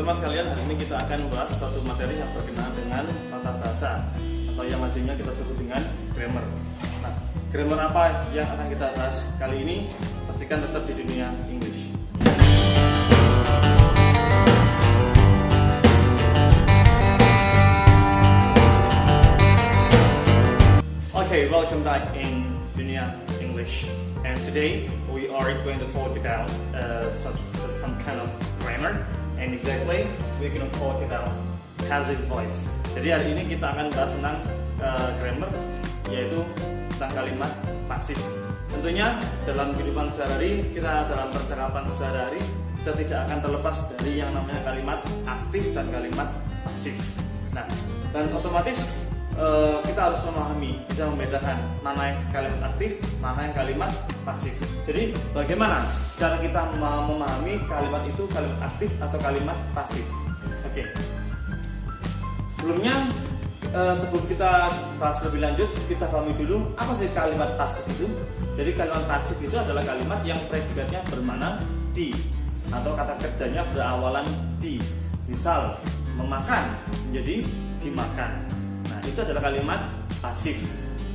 teman-teman sekalian, hari ini kita akan membahas suatu materi yang berkenaan dengan tata bahasa atau yang lazimnya kita sebut dengan grammar. Nah, grammar apa yang akan kita bahas kali ini? Pastikan tetap di dunia English. Okay, welcome back in Dunia English, and today we are going to talk about some kind of grammar, and exactly we're going to talk about passive voice. Jadi hari ini kita akan bahas tentang grammar, yaitu tentang kalimat pasif. Tentunya dalam kehidupan sehari-hari kita, dalam percakapan sehari-hari kita tidak akan terlepas dari yang namanya kalimat aktif dan kalimat pasif. Nah, dan otomatis kita harus memahami, bisa membedakan mana yang kalimat aktif, mana yang kalimat pasif. Jadi bagaimana cara kita memahami kalimat itu kalimat aktif atau kalimat pasif? Oke. Sebelumnya sebelum kita bahas lebih lanjut, kita pahami dulu apa sih kalimat pasif itu. Jadi kalimat pasif itu adalah kalimat yang predikatnya bermakna di, atau kata kerjanya berawalan di. Misal memakan menjadi dimakan. Itu adalah kalimat pasif.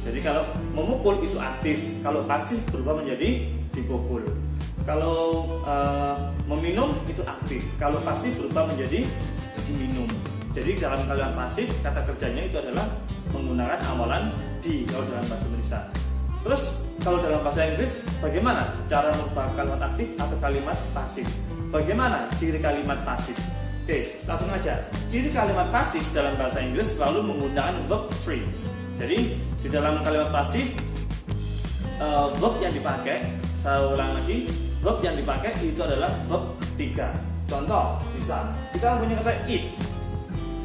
Jadi kalau memukul itu aktif, kalau pasif berubah menjadi dipukul. Kalau meminum itu aktif, kalau pasif berubah menjadi diminum. Jadi dalam kalimat pasif kata kerjanya itu adalah menggunakan awalan di kalau dalam bahasa Indonesia. Terus kalau dalam bahasa Inggris bagaimana cara merubah kalimat aktif atau kalimat pasif? Bagaimana ciri kalimat pasif? Oke, langsung aja. Ciri kalimat pasif dalam bahasa Inggris selalu menggunakan verb 3. Jadi di dalam kalimat pasif verb yang dipakai, saya ulang lagi, verb yang dipakai itu adalah verb 3. Contoh, misal kita mempunyai kata eat.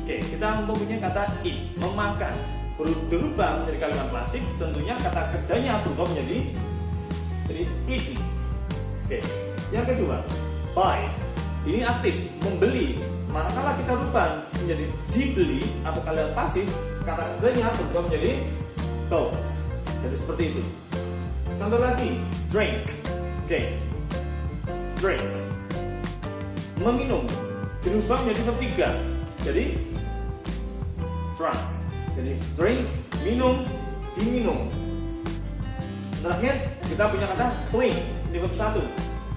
Oke, kita mempunyai kata eat, memakan. Berubah menjadi kalimat pasif, tentunya kata kerjanya berubah menjadi eating. Oke, yang kedua, buy. Ini aktif, membeli. Manakala kita rubah menjadi dibeli atau kalimat pasif, kata kerjanya berubah menjadi bought. Jadi seperti itu. Contoh lagi, drink. Oke, drink. Meminum, dirubah menjadi verb 3. Jadi drunk. Jadi drink, minum, diminum. Terakhir kita punya kata clean di verb 1.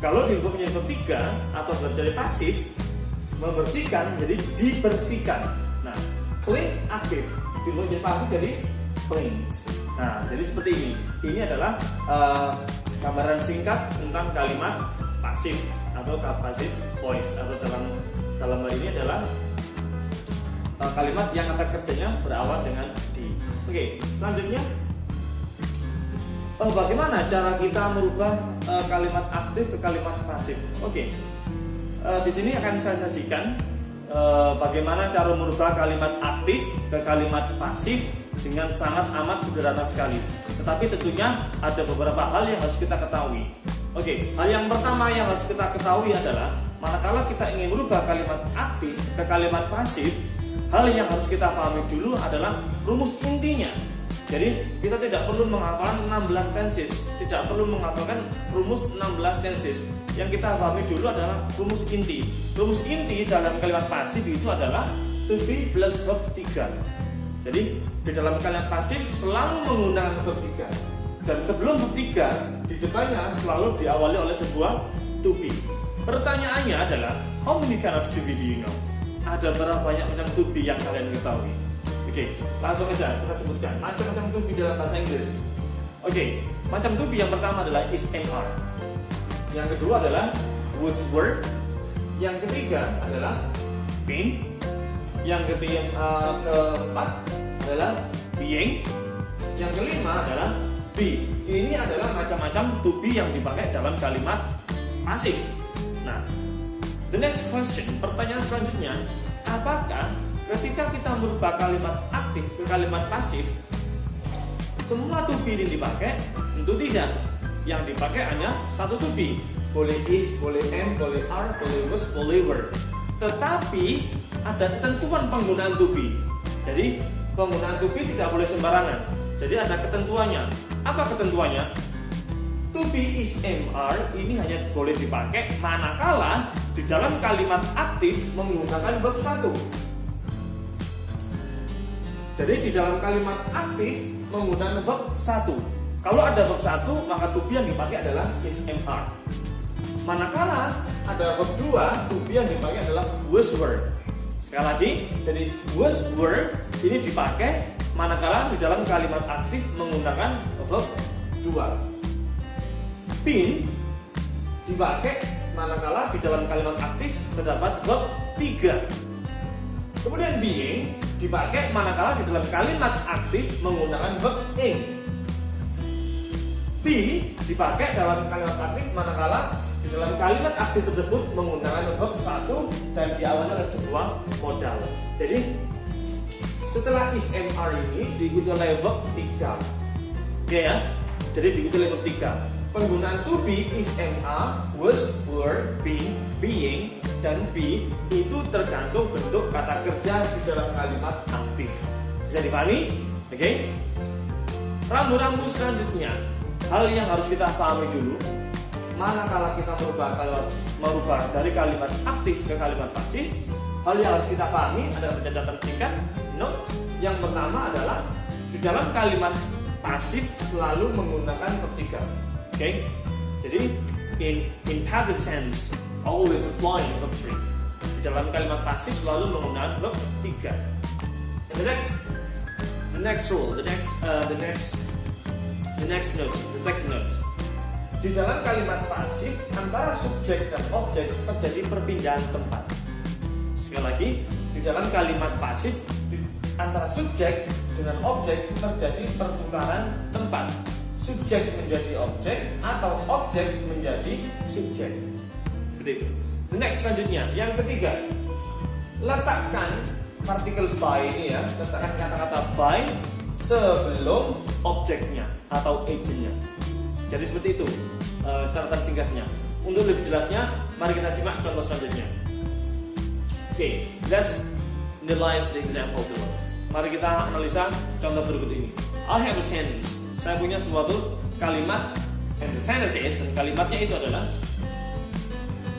Kalau dirubah menjadi verb 3 atau menjadi pasif, membersihkan jadi dibersihkan. Nah, clean aktif, dirubah menjadi pasif jadi clean. Nah, jadi seperti ini. Ini adalah gambaran singkat tentang kalimat pasif atau passive voice, atau dalam hal ini adalah kalimat yang kata kerjanya berawal dengan di. Oke, selanjutnya bagaimana cara kita merubah kalimat aktif ke kalimat pasif? Oke, di sini akan saya sajikan bagaimana cara merubah kalimat aktif ke kalimat pasif dengan sangat amat sederhana sekali. Tetapi tentunya ada beberapa hal yang harus kita ketahui. Oke, hal yang pertama yang harus kita ketahui adalah manakala kita ingin merubah kalimat aktif ke kalimat pasif, hal yang harus kita pahami dulu adalah rumus intinya. Jadi kita tidak perlu menghafalkan 16 tenses, tidak perlu menghafalkan rumus 16 tenses. Yang kita pahami dulu adalah rumus inti. Rumus inti dalam kalimat pasif itu adalah to be plus verb 3. Jadi di dalam kalimat pasif selalu menggunakan verb 3. Dan sebelum verb 3 di depannya selalu diawali oleh sebuah to be. Pertanyaannya adalah how many kind of to be do you know? Ada berapa banyak macam to be yang kalian ketahui? Oke, langsung aja kita sebutkan macam-macam to be dalam bahasa Inggris. Oke, macam to be yang pertama adalah is and are. Yang kedua adalah was, were. Yang ketiga adalah been. Yang keempat adalah being. Yang kelima adalah be. Ini adalah macam-macam to be yang dipakai dalam kalimat pasif. Nah, the next question, pertanyaan selanjutnya, apakah ketika kita merubah kalimat aktif ke kalimat pasif, semua to be ini dipakai? Tentu tidak. Yang dipakai hanya satu to be. Boleh is, boleh am, boleh are, boleh was, boleh were. Tetapi ada ketentuan penggunaan to be. Jadi penggunaan to be tidak boleh sembarangan. Jadi ada ketentuannya. Apa ketentuannya? To be, is, am, are ini hanya boleh dipakai manakala di dalam kalimat aktif menggunakan verb 1. Jadi di dalam kalimat aktif menggunakan verb 1. Kalau ada verb 1, maka to be yang dipakai adalah is MR. Manakala ada verb 2, to be yang dipakai adalah was were. Sekali lagi, jadi was were ini dipakai manakala di dalam kalimat aktif menggunakan verb 2. Been dipakai manakala di dalam kalimat aktif terdapat verb 3. Kemudian being dipakai manakala di dalam kalimat aktif menggunakan verb ing. Be dipakai dalam kalimat aktif manakala di dalam kalimat aktif tersebut menggunakan verb 1 dan diawali oleh sebuah modal. Jadi setelah is MR ini diikuti oleh verb 3. Oke ya. Jadi diikuti oleh verb 3. Penggunaan to be, is MR, was, were, been, being, dan be itu tergantung bentuk kata kerja di dalam kalimat aktif. Bisa dipahami? Oke? Rambu-rambu selanjutnya, hal yang harus kita pahami dulu, manakala kita merubah dari kalimat aktif ke kalimat pasif, hal yang harus kita pahami adalah catatan singkat. Note yang pertama adalah di dalam kalimat pasif selalu menggunakan verb 3. Okay, jadi in passive tense always applying verb 3. Di dalam kalimat pasif selalu menggunakan verb 3. And the next rule, the next note, the second note. Di dalam kalimat pasif antara subjek dan objek terjadi perpindahan tempat. Sekali lagi, di dalam kalimat pasif antara subjek dengan objek terjadi pertukaran tempat. Subjek menjadi objek atau objek menjadi subjek. Seperti itu. The next selanjutnya, yang ketiga, letakkan partikel by ini ya, letakkan kata-kata by sebelum objeknya atau agentnya. Jadi seperti itu catatan singkatnya. Untuk lebih jelasnya, mari kita simak contoh selanjutnya. Okay, let's analyze the example below. Mari kita analisa contoh berikut ini. I have a sentence. Saya punya suatu kalimat, and the sentence is, dan kalimatnya itu adalah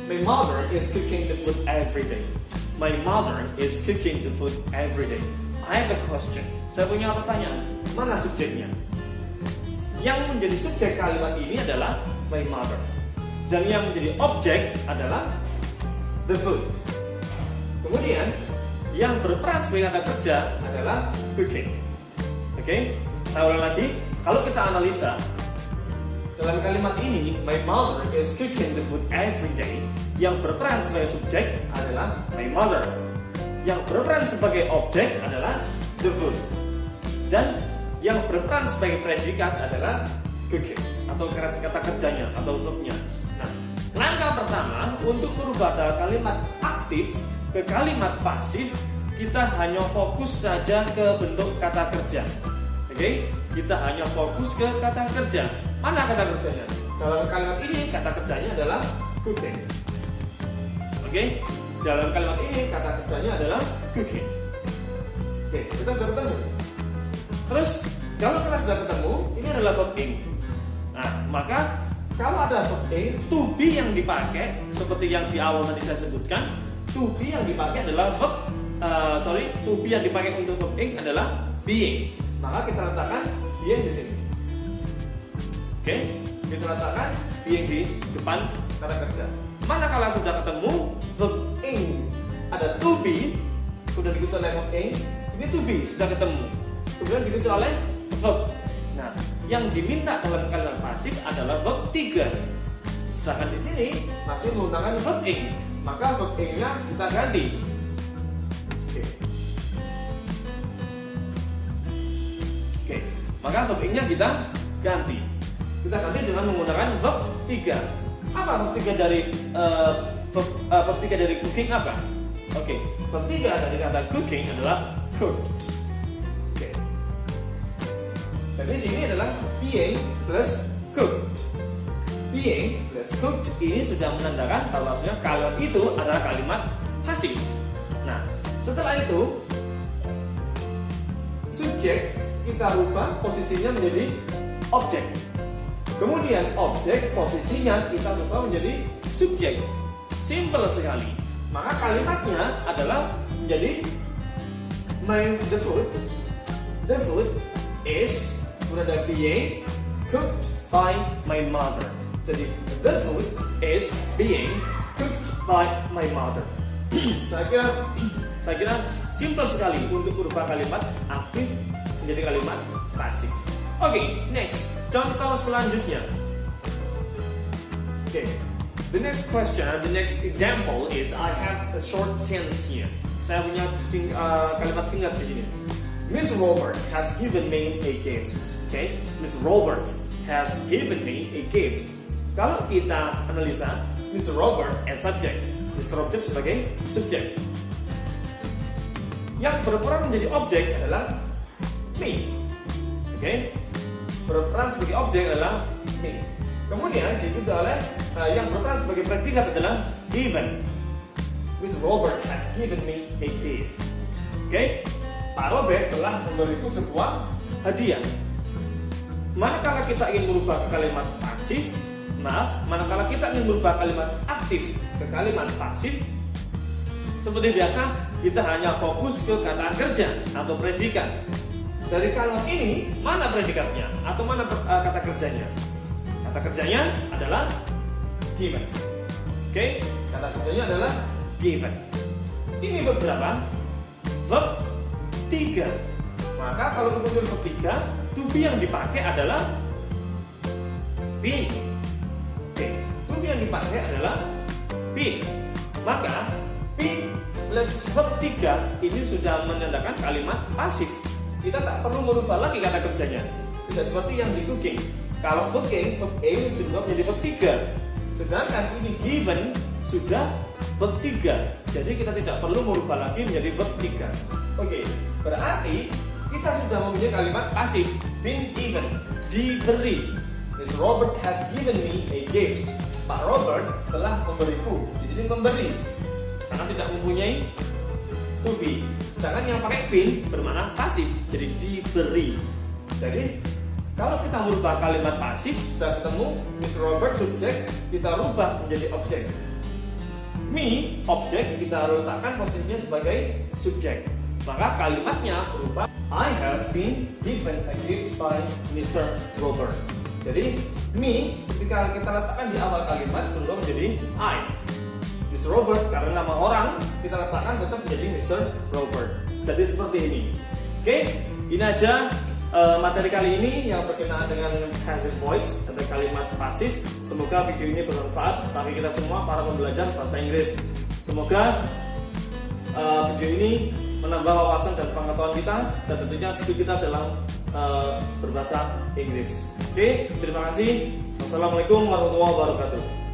my mother is cooking the food every day. My mother is cooking the food every day. I have a question. Saya punya pertanyaan. Mana subjeknya? Yang menjadi subjek kalimat ini adalah my mother. Dan yang menjadi objek adalah the food. Kemudian yang berperan sebagai kata kerja adalah cooking. Oke, saya ulang lagi. Kalau kita analisa dalam kalimat ini, my mother is cooking the food every day. Yang berperan sebagai subjek adalah my mother. Yang berperan sebagai objek adalah the food. Dan yang berperan sebagai predikat adalah cooking atau kata kerjanya atau verbnya. Nah, langkah pertama untuk merubah dari kalimat aktif ke kalimat pasif, kita hanya fokus saja ke bentuk kata kerja. Oke, kita hanya fokus ke kata kerja. Mana kata kerjanya? Dalam kalimat ini kata kerjanya adalah cooking. Oke, dalam kalimat ini kata kerjanya adalah cooking. Oke, kita sudah ketemu. Terus kalau kita sudah ketemu, ini adalah verb ing. Nah, maka kalau ada verb ing, to be yang dipakai seperti yang di awal tadi saya sebutkan, to be yang dipakai adalah verb to be yang dipakai untuk verb ing adalah being. Maka kita letakkan being di sini. Oke, kita letakkan being di depan kata kerja. Manakala sudah ketemu verb ing ada to be, sudah diikuti oleh verb ing, ini to be sudah ketemu. Kemudian diikuti oleh verb. Nah, yang diminta dalam kalimat pasif adalah verb 3. Sedangkan di sini masih menggunakan verb ing, maka verb ing-nya kita ganti. Oke, maka verb ing-nya kita ganti. Kita ganti dengan menggunakan verb 3. Apa verb 3 dari verb 3 dari cooking apa? Oke, verb 3 dari kata cooking adalah cooked. Oke. Jadi sini adalah being plus cooked. Being plus cooked ini sudah menandakan bahwasanya kalimat itu adalah kalimat pasif. Nah, setelah itu subjek kita rubah posisinya menjadi objek. Kemudian objek posisinya kita rubah menjadi subjek. Simple sekali. Maka kalimatnya adalah menjadi the food is berada being cooked by my mother. Jadi the food is being cooked by my mother. Saya kira simple sekali untuk merubah kalimat aktif menjadi kalimat pasif. Oke, next. Contoh selanjutnya. Oke. The next question, the next example is I have a short sentence here. Saya punya kalimat singkat di sini. Miss Robert has given me a gift. Okay, Miss Robert has given me a gift. Kalau kita analisa, Mr. Robert as subject, Mr. Object sebagai subjek. Yang berperan menjadi objek adalah me. Okay, berperan sebagai objek adalah me. Kemudian diikuti oleh yang berperan sebagai predikat adalah given. Miss Robert has given me a gift. Oke, Pak Robert telah memberiku sebuah hadiah. Manakala kita ingin merubah kalimat pasif, manakala kita ingin merubah kalimat aktif ke kalimat pasif, seperti biasa kita hanya fokus ke kata kerja atau predikat. Dari kalimat ini mana predikatnya atau mana kata kerjanya? Kata kerjanya adalah given. Oke, kata kerjanya adalah given. Ini verb berapa? Verb 3. Maka kalau untuk verb 3, to be yang dipakai adalah been. Oke, to be yang dipakai adalah been. Maka been plus verb 3 ini sudah menandakan kalimat pasif. Kita tak perlu merubah lagi kata kerjanya. Tidak seperti yang di cooking. Kalau cooking, verb A berubah menjadi verb 3. Sedangkan ini given sudah verb 3. Jadi kita tidak perlu merubah lagi menjadi verb 3. Oke, berarti kita sudah mempunyai kalimat pasif, been given, diberi. Miss Robert has given me a gift. Pak Robert telah memberiku. Di sini memberi karena tidak mempunyai to be. Sedangkan yang pakai been bermakna pasif, jadi diberi. Jadi kalau kita merubah kalimat pasif, sudah ketemu Miss Robert subjek, kita rubah menjadi objek. Me, objek, kita letakkan posisinya sebagai subjek. Maka kalimatnya berubah I have been given a gift by Mr. Robert. Jadi me ketika kita letakkan di awal kalimat berubah menjadi I. Mr. Robert karena nama orang kita letakkan tetap menjadi Mr. Robert. Jadi seperti ini. Oke, ini aja materi kali ini yang berkenaan dengan passive voice atau kalimat pasif. Semoga video ini bermanfaat bagi kita semua para pembelajar bahasa Inggris. Semoga video ini menambah wawasan dan pengetahuan kita dan tentunya skill kita dalam berbahasa Inggris. Oke, terima kasih. Wassalamualaikum warahmatullahi wabarakatuh.